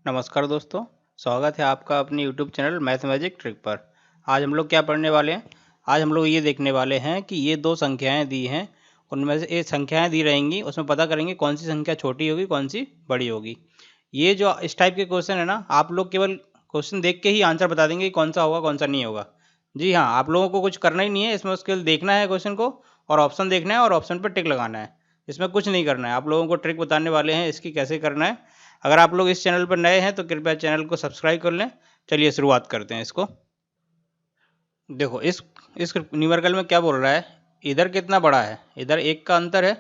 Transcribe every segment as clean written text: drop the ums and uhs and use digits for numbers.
नमस्कार दोस्तों, स्वागत है आपका अपने YouTube channel math magic trick पर। आज हम लोग क्या पढ़ने वाले हैं? आज हम लोग ये देखने वाले हैं कि ये दो संख्याएं दी हैं, उनमें से एक संख्याएं दी रहेंगी, उसमें पता करेंगे कौन सी संख्या छोटी होगी, कौन सी बड़ी होगी। ये जो इस टाइप के क्वेश्चन है ना, आप लोग केवल क्वेश्चन देख के ही आंसर बता देंगे कि कौन सा होगा कौन सा नहीं होगा। जी हाँ, आप लोगों को कुछ करना ही नहीं है इसमें, उसके देखना है क्वेश्चन को और ऑप्शन देखना है और ऑप्शन पर टिक लगाना है। इसमें कुछ नहीं करना है, आप लोगों को ट्रिक बताने वाले हैं इसकी कैसे करना है। अगर आप लोग इस चैनल पर नए हैं तो कृपया चैनल को सब्सक्राइब कर लें। चलिए शुरुआत करते हैं इसको। देखो इस न्यूमेरिकल में क्या बोल रहा है, इधर कितना बड़ा है, इधर एक का अंतर है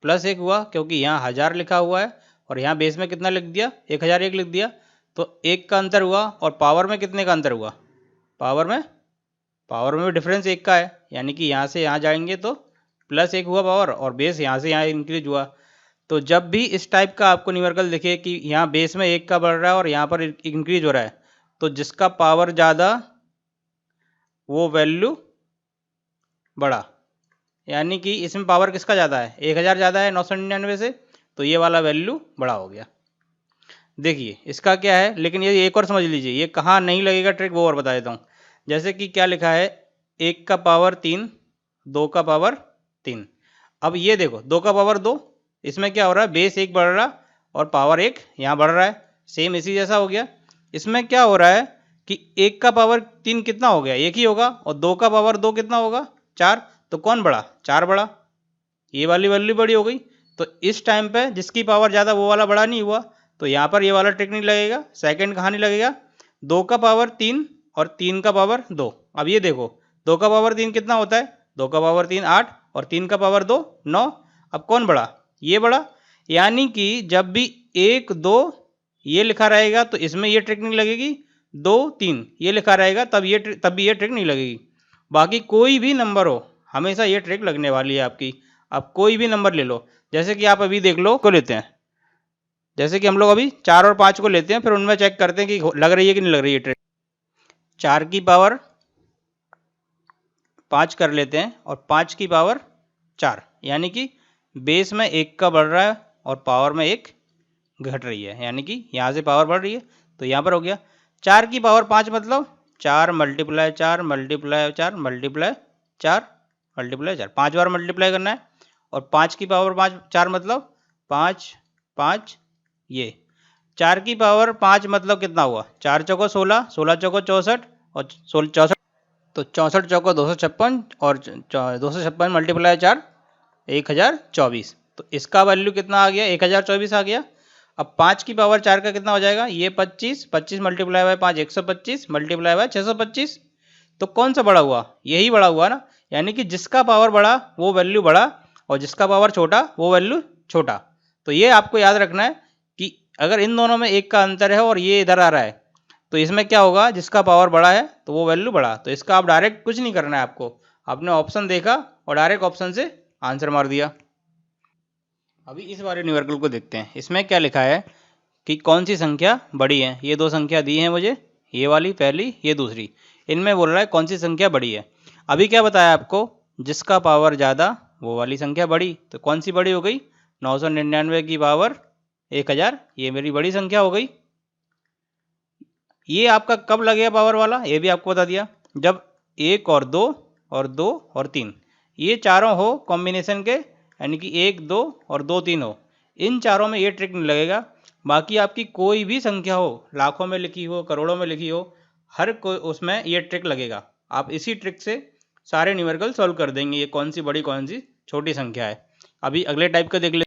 प्लस एक हुआ क्योंकि यहाँ 1000 लिखा हुआ है और यहाँ बेस में कितना लिख दिया 1001 लिख दिया, तो एक का अंतर हुआ और पावर में कितने का अंतर हुआ, पावर में भी डिफरेंस एक का है, यानी कि यहाँ से यहाँ जाएंगे तो प्लस एक हुआ पावर और बेस यहाँ से यहाँ इंक्रीज हुआ। तो जब भी इस टाइप का आपको न्यूमेरिकल दिखे कि यहाँ बेस में एक का बढ़ रहा है और यहाँ पर इंक्रीज हो रहा है, तो जिसका पावर ज़्यादा वो वैल्यू बड़ा, यानी कि इसमें पावर किसका ज़्यादा है, 1000 ज़्यादा है 999 से, तो ये वाला वैल्यू बड़ा हो गया। देखिए इसका क्या है, लेकिन ये एक और समझ लीजिए ये कहाँ नहीं लगेगा ट्रिक वो और बता देता हूँ। जैसे कि क्या लिखा है, 1 का पावर 3, 2 का पावर 3। अब ये देखो 2 का पावर 2, इसमें क्या हो रहा है, बेस एक बढ़ रहा और पावर एक यहाँ बढ़ रहा है, सेम इसी जैसा हो गया। इसमें क्या हो रहा है कि 1 का पावर 3 कितना हो गया, एक ही होगा, और 2 का पावर 2 कितना होगा, 4। तो कौन बड़ा, 4 बड़ा, ये वाली वैल्यू बड़ी हो गई। तो इस टाइम पे जिसकी पावर ज़्यादा वो वाला बड़ा नहीं हुआ, तो यहाँ पर ये वाला ट्रिक नहीं लगेगा। सेकंड कहाँ नहीं लगेगा, 2 का पावर 3 और 3 का पावर 2। अब ये देखो 2 का पावर 3 कितना होता है, 2 का पावर 3 8 और 3 का पावर 2 9। अब कौन बड़ा, ये बड़ा, यानी कि जब भी 1 2 ये लिखा रहेगा तो इसमें ये ट्रिक नहीं लगेगी, 2 3 ये लिखा रहेगा तब भी ये ट्रिक नहीं लगेगी। बाकी कोई भी नंबर हो हमेशा ये ट्रिक लगने वाली है आपकी। आप कोई भी नंबर ले लो, जैसे कि आप अभी देख लो को लेते हैं, जैसे कि हम लोग अभी 4 और 5 को लेते हैं, फिर उनमें चेक करते हैं कि लग रही है कि नहीं लग रही है ट्रिक। 4 की पावर 5 कर लेते हैं और 5 की पावर 4, यानी कि बेस में एक का बढ़ रहा है और पावर में एक घट रही है, यानी कि यहाँ से पावर बढ़ रही है, तो यहाँ पर हो गया 4 की पावर 5 मतलब 4 मल्टीप्लाई 4 मल्टीप्लाई 4 मल्टीप्लाई 4 मल्टीप्लाई 4, 5 बार मल्टीप्लाई करना है। और 5 की पावर 5 4 मतलब 5 5, ये 4 की पावर 5 मतलब कितना हुआ, 4 चौको 16, 16 चौको 64 और 64, तो 64 चौको 256 और 256 मल्टीप्लाई 4 1024। तो इसका वैल्यू कितना आ गया, 1024 आ गया। अब 5 की पावर 4 का कितना हो जाएगा, ये 25, 25 मल्टीप्लाई बाय 5 125 मल्टीप्लाई बाय 625। तो कौन सा बड़ा हुआ, यही बड़ा हुआ ना, यानी कि जिसका पावर बड़ा वो वैल्यू बड़ा और जिसका पावर छोटा वो वैल्यू छोटा। तो ये आपको याद रखना है कि अगर इन दोनों में एक का अंतर है और ये इधर आ रहा है, तो इसमें क्या होगा, जिसका पावर बड़ा है तो वो वैल्यू बड़ा। तो इसका आप डायरेक्ट कुछ नहीं करना है आपको, आपने ऑप्शन देखा और डायरेक्ट ऑप्शन से आंसर मार दिया। अभी इस वाले न्यूमेरिकल को देखते हैं, इसमें क्या लिखा है कि कौन सी संख्या बड़ी है। ये दो संख्या दी हैं मुझे, ये वाली पहली ये दूसरी, इनमें बोल रहा है कौन सी संख्या बड़ी है। अभी क्या बताया आपको, जिसका पावर ज़्यादा वो वाली संख्या बड़ी, तो कौन सी बड़ी हो गई, 999 की पावर 1000, ये मेरी बड़ी संख्या हो गई। ये आपका कब लगेगा पावर वाला, ये भी आपको बता दिया, जब 1 और 2 और 2 और 3 ये चारों हो कॉम्बिनेशन के, यानी कि 1 2 और 2 3 हो, इन चारों में ये ट्रिक नहीं लगेगा। बाकी आपकी कोई भी संख्या हो, लाखों में लिखी हो करोड़ों में लिखी हो, हर कोई उसमें ये ट्रिक लगेगा। आप इसी ट्रिक से सारे न्यूमेरिकल सॉल्व कर देंगे, ये कौन सी बड़ी कौन सी छोटी संख्या है। अभी अगले टाइप का देख ले।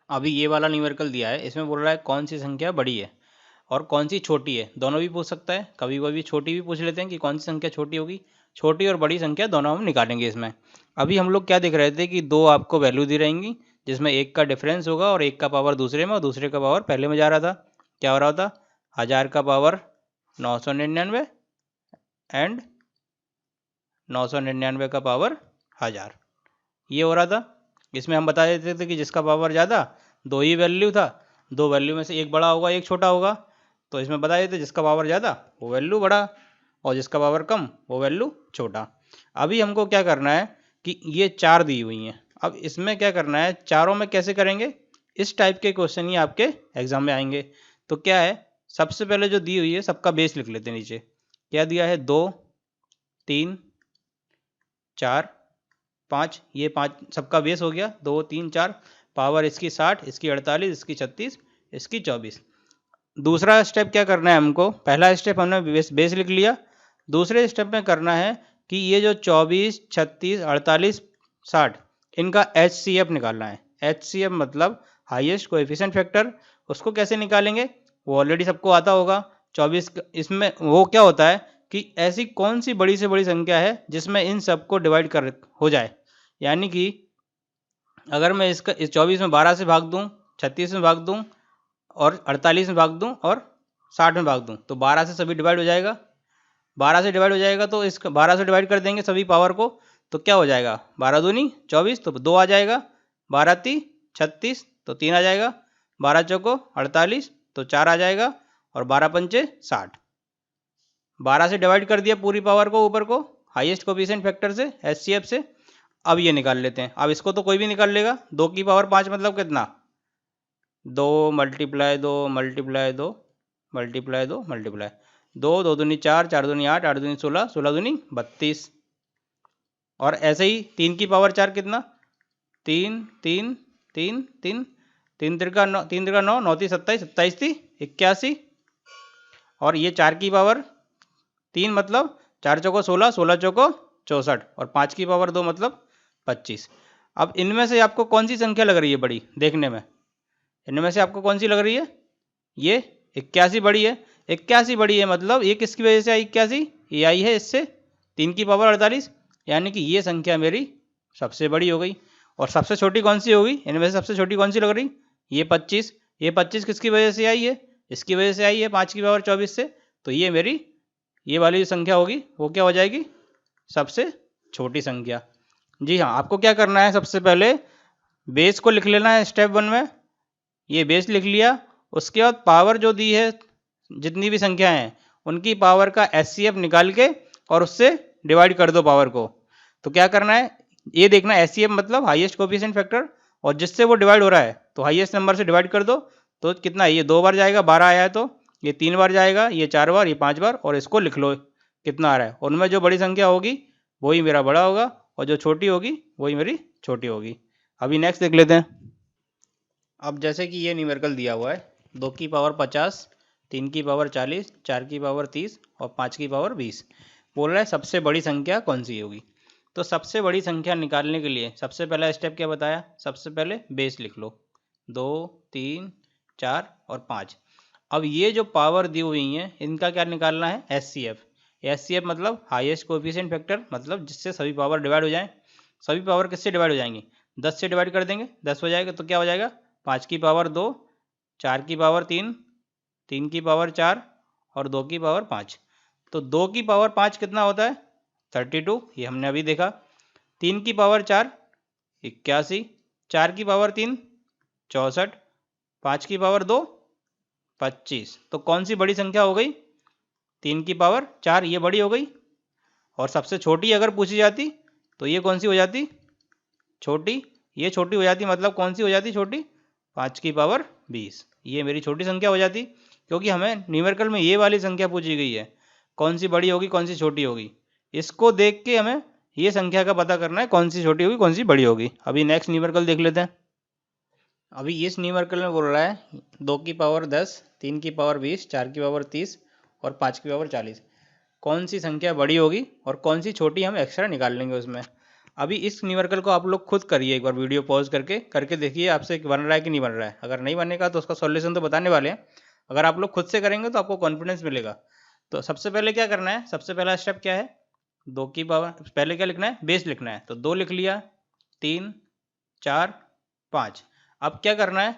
अभी ये वाला न्यूमेरिकल दिया है, इसमें बोल रहा है कौन सी संख्या बड़ी है और कौन सी छोटी है, दोनों भी पूछ सकता है। कभी कभी छोटी भी पूछ लेते हैं कि कौन सी संख्या छोटी होगी, छोटी और बड़ी संख्या दोनों हम निकालेंगे इसमें। अभी हम लोग क्या देख रहे थे कि दो आपको वैल्यू दी रहेंगी, जिसमें एक का डिफरेंस होगा और एक का पावर दूसरे में और दूसरे का पावर पहले में जा रहा था। क्या हो रहा था, 1000 का पावर 999 एंड 999 का पावर 1000, ये हो रहा था। इसमें हम बता देते थे कि जिसका पावर ज़्यादा दो ही वैल्यू था, दो वैल्यू में से एक बड़ा होगा एक छोटा होगा, तो इसमें बता देते जिसका पावर ज़्यादा वो वैल्यू बड़ा और जिसका पावर कम वो वैल्यू छोटा। अभी हमको क्या करना है कि ये 4 दी हुई हैं, अब इसमें क्या करना है, चारों में कैसे करेंगे, इस टाइप के क्वेश्चन ही आपके एग्जाम में आएंगे। तो क्या है, सबसे पहले जो दी हुई है सबका बेस लिख लेते हैं नीचे। क्या दिया है, 2 3 4 5, ये 5 सबका बेस हो गया, 2 3 4। पावर इसकी 60, इसकी 48, इसकी 36, इसकी 24। दूसरा स्टेप क्या करना है हमको, पहला स्टेप हमने बेस लिख लिया। दूसरे स्टेप में करना है कि ये जो 24 36 48 60 इनका HCF निकालना है। HCF मतलब हाईएस्ट कोएफिशिएंट फैक्टर। उसको कैसे निकालेंगे, वो ऑलरेडी सबको आता होगा। 24 इसमें वो क्या होता है कि ऐसी कौन सी बड़ी से बड़ी संख्या है जिसमें इन सबको डिवाइड कर हो जाए। यानी कि अगर मैं इसका इस 24 में 12 से भाग दूं, 36 में भाग दूं और 48 में भाग दूं और 60 में भाग दूं, तो 12 से सभी डिवाइड हो जाएगा। 12 से डिवाइड हो जाएगा तो इस 12 से डिवाइड कर देंगे सभी पावर को, तो क्या हो जाएगा, 12 दूनी 24, तो 2 आ जाएगा। 12 ती 36, तो 3 आ जाएगा। 12 चौको 48, तो 4 आ जाएगा। और 12 पंचे 60। 12 से डिवाइड कर दिया पूरी पावर को ऊपर को हाईएस्ट कोएफिशिएंट फैक्टर से, HCF से। अब ये निकाल लेते हैं। अब इसको तो कोई भी निकाल लेगा। 2 की पावर 5 मतलब कितना, 2 मल्टीप्लाई 2 मल्टीप्लाई 2 मल्टीप्लाई 2 मल्टीप्लाई 2, 2 दूनी 4, 4 दूनी 8, 8 दूनी 16, 16 दूनी 32। और ऐसे ही 3 की पावर 4 कितना, 3 3 3 3 3 तिरका 9, 3 तिरका 9, 9 ती 27, 27 ती 81। और ये 4 की पावर 3 मतलब 4 चौको 16, 16 चौको 64 और 5 की पावर 2 मतलब 25। अब इनमें से आपको कौन सी संख्या लग रही है बड़ी देखने में, इनमें से आपको कौन सी लग रही है, ये 81 बड़ी है। 81 बड़ी है मतलब ये किसकी वजह से आई 81, ये आई है इससे 3 की पावर 48। यानी कि ये संख्या मेरी सबसे बड़ी हो गई। और सबसे छोटी कौन सी होगी, इनमें से सबसे छोटी कौन सी लग रही, ये 25। ये 25 किसकी वजह से आई है, इसकी वजह से आई है 5 की पावर 24 से। तो ये मेरी ये वाली जो संख्या होगी वो क्या हो जाएगी, सबसे छोटी संख्या। जी हाँ, आपको क्या करना है, सबसे पहले बेस को लिख लेना है स्टेप 1 में। ये बेस लिख लिया। उसके बाद पावर जो दी है जितनी भी संख्या हैं उनकी पावर का HCF निकाल के और उससे डिवाइड कर दो पावर को। तो क्या करना है, ये देखना HCF मतलब हाईएस्ट कोएफिशिएंट फैक्टर, और जिससे वो डिवाइड हो रहा है तो हाईएस्ट नंबर से डिवाइड कर दो। तो कितना है, ये 2 बार जाएगा, 12 आया है, तो ये 3 बार जाएगा, ये 4 बार, ये 5 बार, और इसको लिख लो कितना आ रहा है। उनमें जो बड़ी संख्या होगी वही मेरा बड़ा होगा और जो छोटी होगी वही मेरी छोटी होगी। अभी नेक्स्ट देख लेते हैं। अब जैसे कि ये न्यूमेरिकल दिया हुआ है, 2 की पावर 50, 3 की पावर 40, 4 की पावर 30 और 5 की पावर 20। बोल रहा है सबसे बड़ी संख्या कौन सी होगी। तो सबसे बड़ी संख्या निकालने के लिए सबसे पहला स्टेप क्या बताया, सबसे पहले बेस लिख लो, 2 3 4 और 5। अब ये जो पावर दी हुई हैं इनका क्या निकालना है, HCF। HCF मतलब हाईएस्ट कोएफिशिएंट फैक्टर, मतलब जिससे सभी पावर डिवाइड हो जाएं। सभी पावर किससे डिवाइड हो जाएंगी, 10 से डिवाइड कर देंगे, 10 हो जाएगा। तो क्या हो जाएगा, 5 की पावर 2, 4 की पावर 3, 3 की पावर 4 और 2 की पावर 5। तो 2 की पावर 5 कितना होता है, 32, ये हमने अभी देखा। 3 की पावर 4 81, 4 की पावर 3 64, 5 की पावर 2 25। तो कौन सी बड़ी संख्या हो गई, 3 की पावर 4, ये बड़ी हो गई। और सबसे छोटी अगर पूछी जाती तो ये कौन सी हो जाती, छोटी, ये छोटी हो जाती। मतलब कौन सी हो जाती छोटी, 5 की पावर 20, ये मेरी छोटी संख्या हो जाती। क्योंकि हमें न्यूमेरिकल में ये वाली संख्या पूछी गई है, कौन सी बड़ी होगी कौन सी छोटी होगी, इसको देख के हमें ये संख्या का पता करना है कौन सी छोटी होगी कौन सी बड़ी होगी। अभी नेक्स्ट न्यूमेरिकल देख लेते हैं। अभी इस न्यूमेरिकल में बोल रहा है 2 की पावर 10, 3 की पावर 20, 4 की पावर 30 और 5 की पावर 40। कौन सी संख्या बड़ी होगी और कौन सी छोटी हम एक्स्ट्रा निकाल लेंगे उसमें। अभी इस न्यूमेरिकल को आप लोग खुद करिए, एक बार वीडियो पॉज करके देखिए आपसे बन रहा है कि नहीं बन रहा है। अगर नहीं बनेगा तो उसका सॉल्यूशन तो बताने वाले हैं। अगर आप लोग खुद से करेंगे तो आपको कॉन्फिडेंस मिलेगा। तो सबसे पहले क्या करना है, सबसे पहला स्टेप क्या है, 2 की पावर पहले क्या लिखना है, बेस लिखना है। तो 2 लिख लिया, 3 4 5। अब क्या करना है,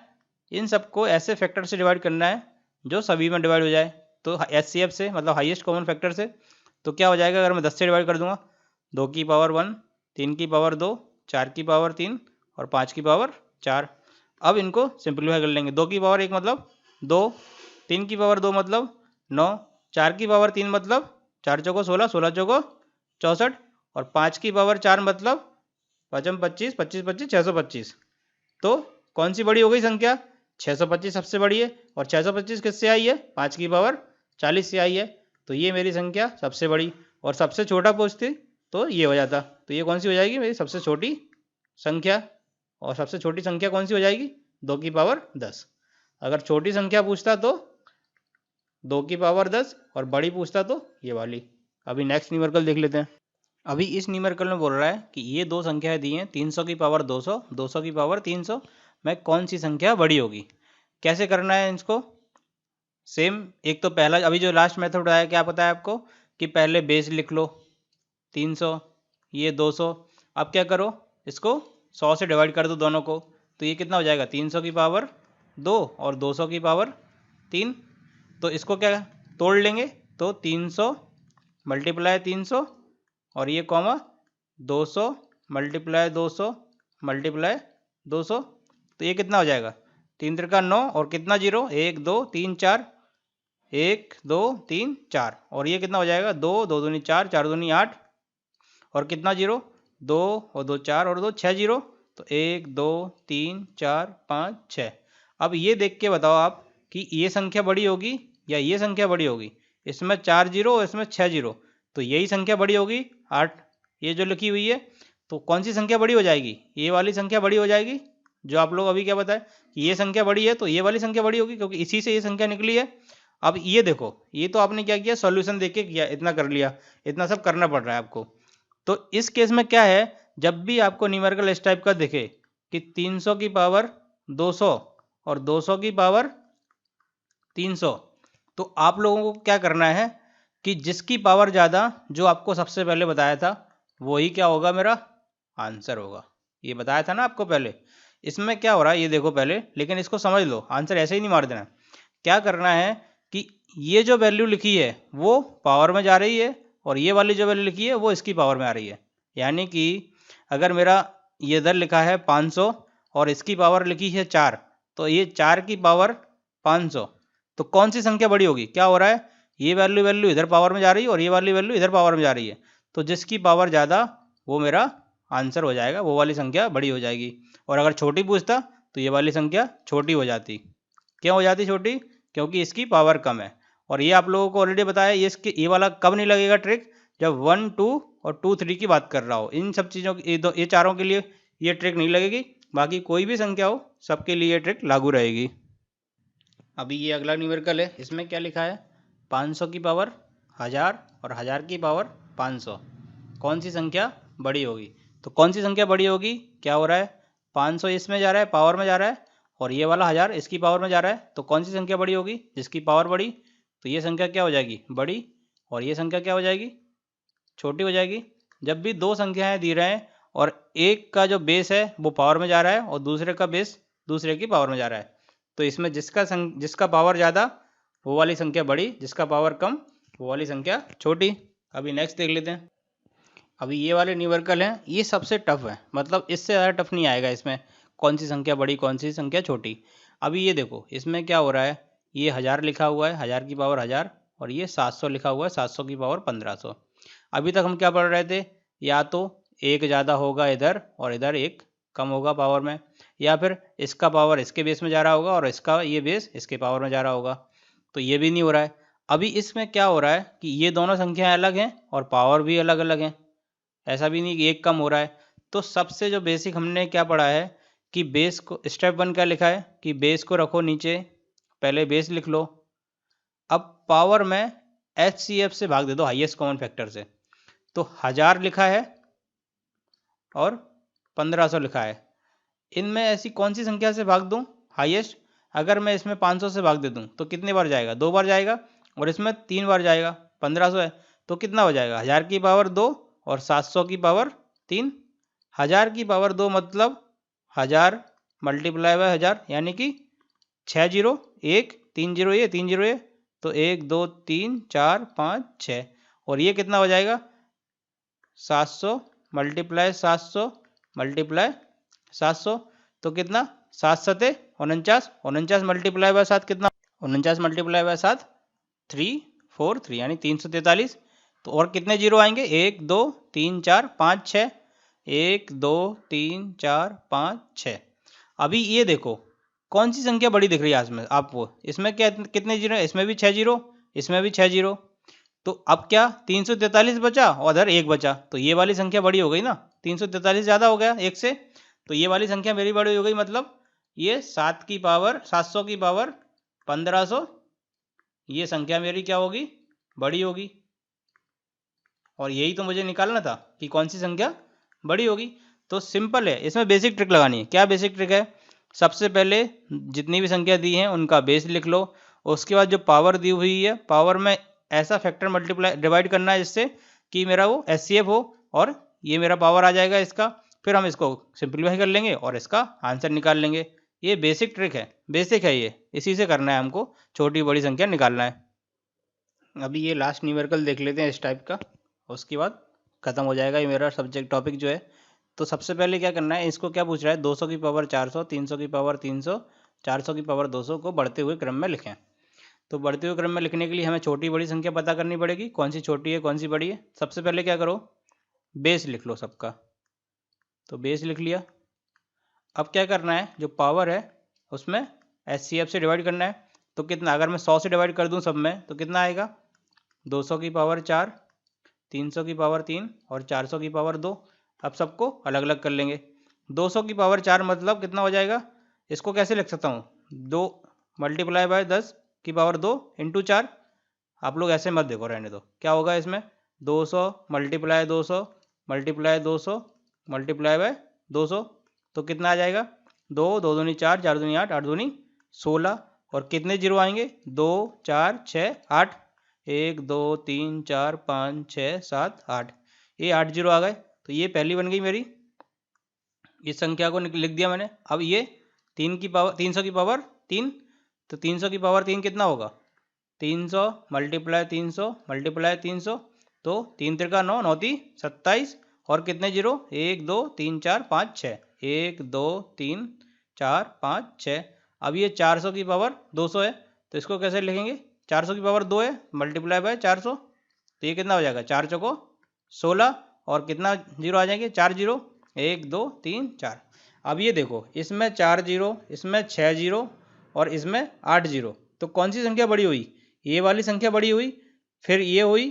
इन सबको ऐसे फैक्टर से डिवाइड करना है जो सभी में डिवाइड हो जाए। तो HCF से मतलब हाईएस्ट कॉमन फैक्टर से। तो क्या हो जाएगा, अगर मैं 10 से डिवाइड कर दूंगा, 2 की पावर 1, 3 की पावर 2, 4 की पावर 3 और 5 की पावर 4। अब इनको सिंप्लीफाई कर लेंगे। 2 की पावर 1 मतलब 2, 3 की पावर 2 मतलब 9, 4 की पावर 3 मतलब 4 चौको 16, 16 चौको 64 और 5 की पावर 4 मतलब 5 25, 25 25 625। तो कौन सी बड़ी हो गई संख्या, 625 सबसे बड़ी है और 625 किससे आई है? 5 की पावर 40 से आई है। तो ये मेरी संख्या सबसे बड़ी, और सबसे छोटा पूछती तो ये हो जाता। तो ये कौन सी हो जाएगी? मेरी सबसे छोटी संख्या। और सबसे छोटी संख्या कौन सी हो जाएगी? 2 की पावर 10। अगर छोटी संख्या पूछता तो 2 की पावर 10, और बड़ी पूछता तो ये वाली। अभी नेक्स्ट न्यूमेरिकल देख लेते हैं। अभी इस न्यूमेरिकल में बोल रहा है कि ये दो संख्याएं दी हैं, 300 की पावर 200, 200 की पावर 300 में कौन सी संख्या बड़ी होगी। कैसे करना है इसको? सेम, एक तो पहला अभी जो लास्ट मेथड बताया, क्या पता है आपको कि पहले बेस लिख लो 300, ये 200। अब क्या करो, इसको 100 से डिवाइड कर दो दोनों को, तो ये कितना हो जाएगा? 300 की पावर 2 और 200 की पावर 3। तो इसको क्या तोड़ लेंगे, तो 300 मल्टीप्लाई 300 और ये कॉमा 200 मल्टीप्लाई 200 मल्टीप्लाई 200। तो ये कितना हो जाएगा? 3 त्रिका 9 और कितना जीरो? 1 2 3 4, 1 2 3 4, और ये कितना हो जाएगा? 2 2 दूनी 4, 4 दूनी 8, और कितना जीरो? 2 और 2 4 और 2 6 जीरो। तो 1 2 3 4 5 6। अब ये देख के बताओ आप कि ये संख्या बड़ी होगी या ये संख्या बड़ी होगी। इसमें 4 जीरो और इसमें 6 जीरो, तो यही संख्या बड़ी होगी 8, ये जो लिखी हुई है। तो कौन सी संख्या बड़ी हो जाएगी? ये वाली संख्या बड़ी हो जाएगी, जो आप लोग अभी क्या बताए कि ये संख्या बड़ी है, तो ये वाली संख्या बड़ी होगी, क्योंकि इसी से ये संख्या निकली है। अब ये देखो, ये तो आपने क्या किया, सॉल्यूशन देख के किया, इतना कर लिया, इतना सब करना पड़ रहा है आपको। तो इस केस में क्या है, जब भी आपको न्यूमेरिकल इस टाइप का दिखे कि 300 की पावर 200 और 200 की पावर 300, तो आप लोगों को क्या करना है कि जिसकी पावर ज़्यादा, जो आपको सबसे पहले बताया था, वही क्या होगा? मेरा आंसर होगा। ये बताया था ना आपको पहले। इसमें क्या हो रहा है ये देखो पहले, लेकिन इसको समझ लो, आंसर ऐसे ही नहीं मार देना। क्या करना है कि ये जो वैल्यू लिखी है वो पावर में जा रही है, और ये वाली जो वैल्यू लिखी है वो इसकी पावर में आ रही है। यानी कि अगर मेरा ये इधर लिखा है 500 और इसकी पावर लिखी है 4, तो ये 4 की पावर 500, तो कौन सी संख्या बड़ी होगी? क्या हो रहा है, ये वैल्यू वैल्यू इधर पावर में जा रही है और ये वाली वैल्यू इधर पावर में जा रही है। तो जिसकी पावर ज़्यादा वो मेरा आंसर हो जाएगा, वो वाली संख्या बड़ी हो जाएगी। और अगर छोटी पूछता तो ये वाली संख्या छोटी हो जाती। क्यों हो जाती छोटी? क्योंकि इसकी पावर कम है। और ये आप लोगों को ऑलरेडी बताया, ये वाला कब नहीं लगेगा ट्रिक? जब 1 2 और 2 3 की बात कर रहा हो। इन सब चीज़ों की ये चारों के लिए ये ट्रिक नहीं लगेगी, बाकी कोई भी संख्या हो सबके लिए ये ट्रिक लागू रहेगी। अभी ये अगला न्यूमेरिकल है, इसमें क्या लिखा है? 500 की पावर 1000 और 1000 की पावर 500, कौन सी संख्या बड़ी होगी? तो कौन सी संख्या बड़ी होगी? क्या हो रहा है, 500 इसमें जा रहा है, पावर में जा रहा है, और ये वाला 1000 इसकी पावर में जा रहा है। तो कौन सी संख्या बड़ी होगी? जिसकी पावर बड़ी। तो ये संख्या क्या हो जाएगी? बड़ी। और ये संख्या क्या हो जाएगी? छोटी हो जाएगी। जब भी दो संख्याएं दी रहे हैं और एक का जो बेस है वो पावर में जा रहा है और दूसरे का बेस दूसरे की पावर में जा रहा है, तो इसमें जिसका पावर ज़्यादा वो वाली संख्या बड़ी, जिसका पावर कम वो वाली संख्या छोटी। अभी नेक्स्ट देख लेते हैं। अभी ये वाले न्यूमेरिकल हैं, ये सबसे टफ है, मतलब इससे ज़्यादा टफ नहीं आएगा इसमें, कौन सी संख्या बड़ी कौन सी संख्या छोटी। अभी ये देखो, इसमें क्या हो रहा है, ये 1000 लिखा हुआ है, 1000 की पावर 1000, और ये 700 लिखा हुआ है, 700 की पावर 1500। अभी तक हम क्या पढ़ रहे थे, या तो एक ज़्यादा होगा इधर और इधर एक कम होगा पावर में, या फिर इसका पावर इसके बेस में जा रहा होगा और इसका ये बेस इसके पावर में जा रहा होगा। तो ये भी नहीं हो रहा है। अभी इसमें क्या हो रहा है कि ये दोनों संख्याएं अलग हैं और पावर भी अलग अलग हैं, ऐसा भी नहीं कि एक कम हो रहा है। तो सबसे जो बेसिक हमने क्या पढ़ा है कि बेस को, स्टेप 1 क्या लिखा है कि बेस को रखो नीचे, पहले बेस लिख लो। अब पावर में HCF से भाग दे दो, हाईएस्ट कॉमन फैक्टर से। तो 1000 लिखा है और 1500 लिखा है, इनमें ऐसी कौन सी संख्या से भाग दूं हाईएस्ट? अगर मैं इसमें 500 से भाग दे दूं तो कितने बार जाएगा? 2 बार जाएगा, और इसमें 3 बार जाएगा। 1500 है तो कितना हो जाएगा? 1000 की पावर 2 और 700 की पावर 3। 1000 की पावर 2 मतलब 1000 मल्टीप्लाई बाय 1000, यानी कि 6 जीरो 1 3 जीरो ये 3 जीरो ये, तो 1 2 3 4 5 6, और ये कितना हो जाएगा? 700 मल्टीप्लाई 700 मल्टीप्लाई 700, तो कितना? 7 सते 49, 49 मल्टीप्लाई बाय 7 कितना? 49 मल्टीप्लाई बाय 7 343, यानी 343। तो और कितने जीरो आएंगे? 1 2 3 4 5 6, 1 2 3 4 5 6। अभी ये देखो, कौन सी संख्या बड़ी दिख रही है इसमें आपको? इसमें क्या कितने जीरो? इसमें भी 6 जीरो, इसमें भी 6 जीरो। तो अब क्या 343 बचा और उधर 1 बचा, तो ये वाली संख्या बड़ी हो गई ना। 343 ज़्यादा हो गया 1 से, तो ये वाली संख्या मेरी बड़ी हो गई, मतलब ये 7 की पावर 700 की पावर 1500, ये संख्या मेरी क्या होगी? बड़ी होगी। और यही तो मुझे निकालना था कि कौन सी संख्या बड़ी होगी। तो सिंपल है, इसमें बेसिक ट्रिक लगानी है। क्या बेसिक ट्रिक है? सबसे पहले जितनी भी संख्या दी है उनका बेस लिख लो, उसके बाद जो पावर दी हुई है पावर में ऐसा फैक्टर मल्टीप्लाई डिवाइड करना है जिससे कि मेरा वो एचसीएफ हो और ये मेरा पावर आ जाएगा इसका। फिर हम इसको सिंप्लीफाई कर लेंगे और इसका आंसर निकाल लेंगे। ये बेसिक ट्रिक है, बेसिक है ये, इसी से करना है हमको, छोटी बड़ी संख्या निकालना है। अभी ये लास्ट न्यूमेरिकल देख लेते हैं इस टाइप का, उसके बाद ख़त्म हो जाएगा ये मेरा सब्जेक्ट टॉपिक जो है। तो सबसे पहले क्या करना है, इसको क्या पूछ रहा है? 200 की पावर 400, 300 की पावर 300, 400 की पावर 200 को बढ़ते हुए क्रम में लिखें। तो बढ़ते हुए क्रम में लिखने के लिए हमें छोटी बड़ी संख्या पता करनी पड़ेगी, कौन सी छोटी है कौन सी बड़ी है। सबसे पहले क्या करो, बेस लिख लो सबका। तो बेस लिख लिया। अब क्या करना है, जो पावर है उसमें एचसीएफ से डिवाइड करना है। तो कितना, अगर मैं 100 से डिवाइड कर दूं सब में तो कितना आएगा? 200 की पावर 4, 300 की पावर 3 और 400 की पावर 2। अब सबको अलग अलग कर लेंगे। 200 की पावर 4 मतलब कितना हो जाएगा? इसको कैसे लिख सकता हूँ? 2 मल्टीप्लाई बाय 10 की पावर 2 इंटू 4। आप लोग ऐसे मत देखो, रहने दो। क्या होगा इसमें? 200 मल्टीप्लाई 200 मल्टीप्लाई 200 मल्टीप्लाई बाय 200, तो कितना आ जाएगा? 2 2 दूनी 4, 4 दूनी 8, 8 दूनी 16। और कितने जीरो आएंगे? 2 4 6 8, 1 2 3 4 5 6 7 8, ये 8 जीरो आ गए। तो ये पहली बन गई मेरी, इस संख्या को लिख दिया मैंने। अब ये 300 की पावर 3, तो 300 की पावर 3 कितना होगा? 300 मल्टीप्लाई 300 मल्टीप्लाई 300, तो 3 त्रिका 9, 9 ती 27 और कितने जीरो? 1 2 3 4 5 6, 1 2 3 4 5 6। अब ये 400 की पावर 200 है, तो इसको कैसे लिखेंगे? 400 की पावर 2 है मल्टीप्लाई बाय 400, तो ये कितना हो जाएगा? 4 चौको 16 और कितना जीरो आ जाएंगे? 4 जीरो, 1 2 3 4। अब ये देखो, इसमें 4 जीरो, इसमें 6 जीरो और इसमें 8 जीरो, तो कौन सी संख्या बड़ी हुई? ये वाली संख्या बड़ी हुई, फिर ये हुई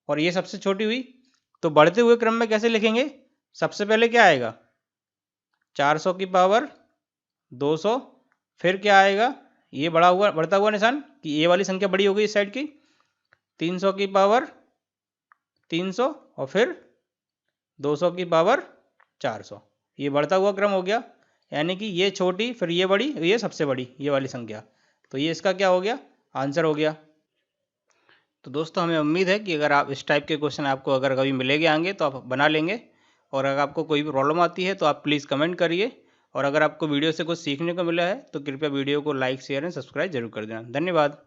और ये सबसे छोटी हुई। तो बढ़ते हुए क्रम में कैसे लिखेंगे? सबसे पहले क्या आएगा? 400 की पावर 200, फिर क्या आएगा? ये बढ़ता हुआ निशान कि ये वाली संख्या बड़ी हो गई इस साइड की, 300 की पावर 300 और फिर 200 की पावर 400। ये बढ़ता हुआ क्रम हो गया, यानी कि ये छोटी फिर ये बड़ी, ये सबसे बड़ी ये वाली संख्या। तो ये इसका क्या हो गया? आंसर हो गया। तो दोस्तों हमें उम्मीद है कि अगर आप इस टाइप के क्वेश्चन आपको अगर कभी मिलेंगे आगे तो आप बना लेंगे। और अगर आपको कोई भी प्रॉब्लम आती है तो आप प्लीज़ कमेंट करिए। और अगर आपको वीडियो से कुछ सीखने को मिला है तो कृपया वीडियो को लाइक शेयर एंड सब्सक्राइब जरूर कर देना। धन्यवाद।